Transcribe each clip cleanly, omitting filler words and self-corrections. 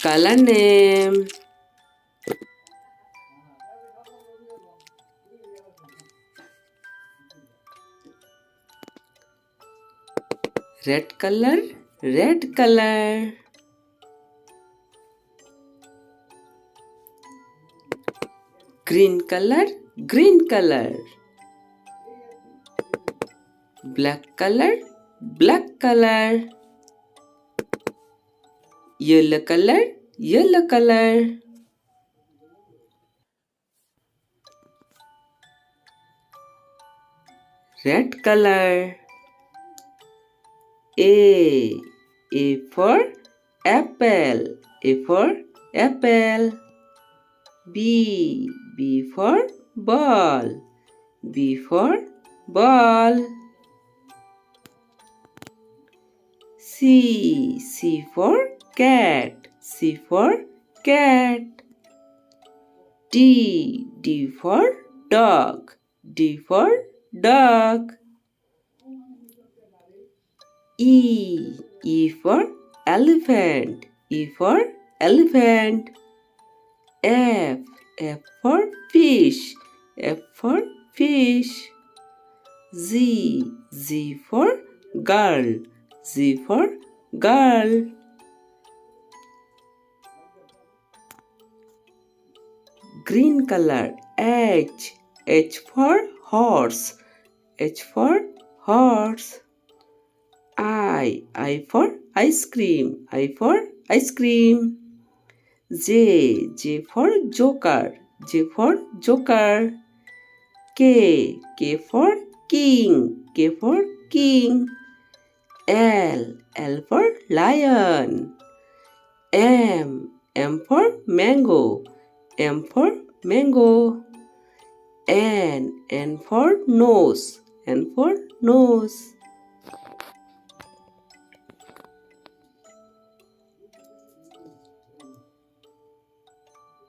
Color name. Red color, red color. Green color, green color. Black color, black color. Yellow color, yellow color. Red color. A for apple, A for apple. B for ball, B for ball. C for cat, C for cat. D for dog, D for dog. E for elephant, E for elephant. F for fish, F for fish. Z for girl, Z for girl. Green color. H for horse, H for horse. I for ice cream, I for ice cream. J for joker, J for joker. K for king, K for king. L for lion. M for mango, M for mango. N for nose, N for nose.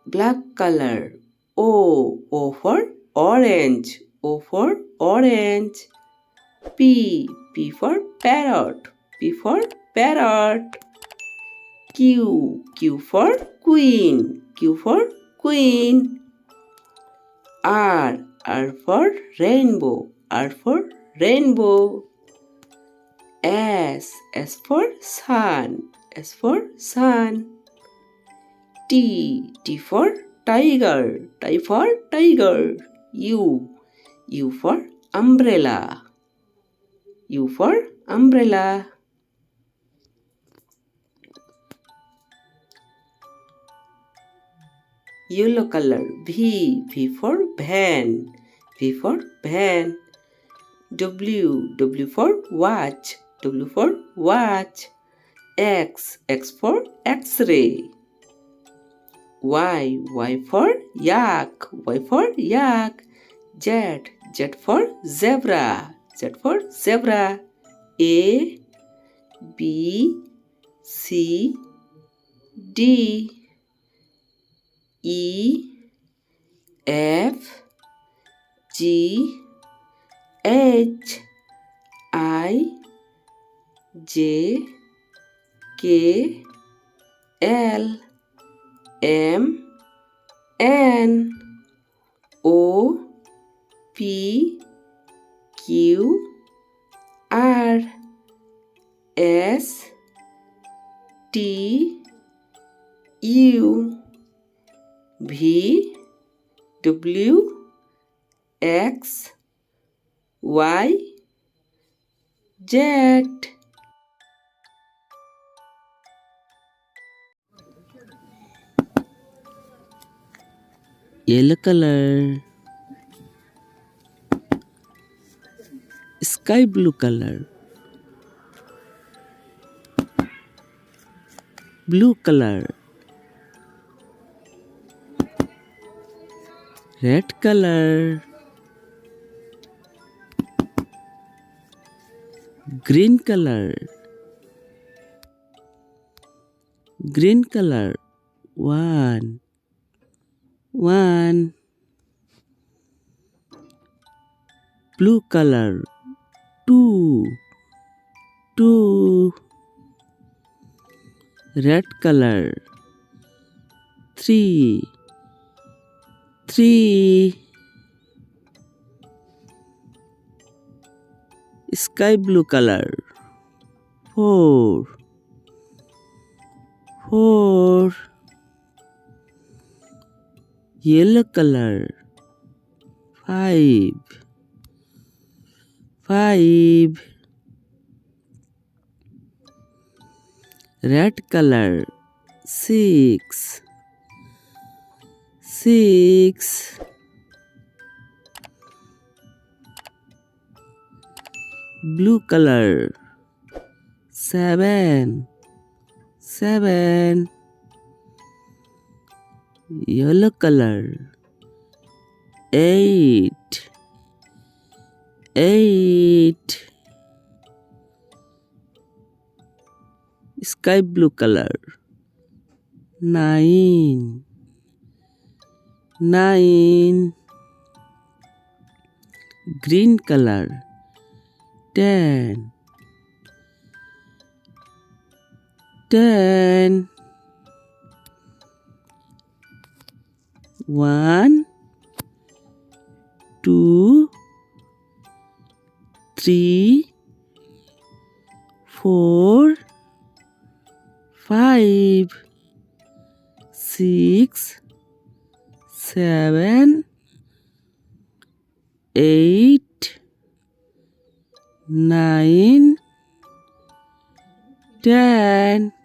Black color. O for orange, O for orange. P for parrot, P for parrot. Q for queen, Q for queen. R for rainbow, R for rainbow. S for sun, S for sun. T for tiger, T for tiger. U for umbrella, U for umbrella. Yellow color. V for van, V for van. W for watch, W for watch. X for x-ray. Y for yak, Y for yak. Z for zebra, Z for zebra. A B C D E F G H I J K L M N O P Q R S T U V W X Y Z. Yellow color. Sky blue color. Blue color. Red color. Green color. Green color. One. Blue color. Two. Red color. three, three. Sky blue color, four, four. Yellow color, five, five. Red color, six, six. Blue color, seven, seven. Yellow color, eight, eight. Sky blue color, nine, nine. Green color, 10, 10. 1, 2, 3, 4, 5, 6, 7, 8, 9, 10.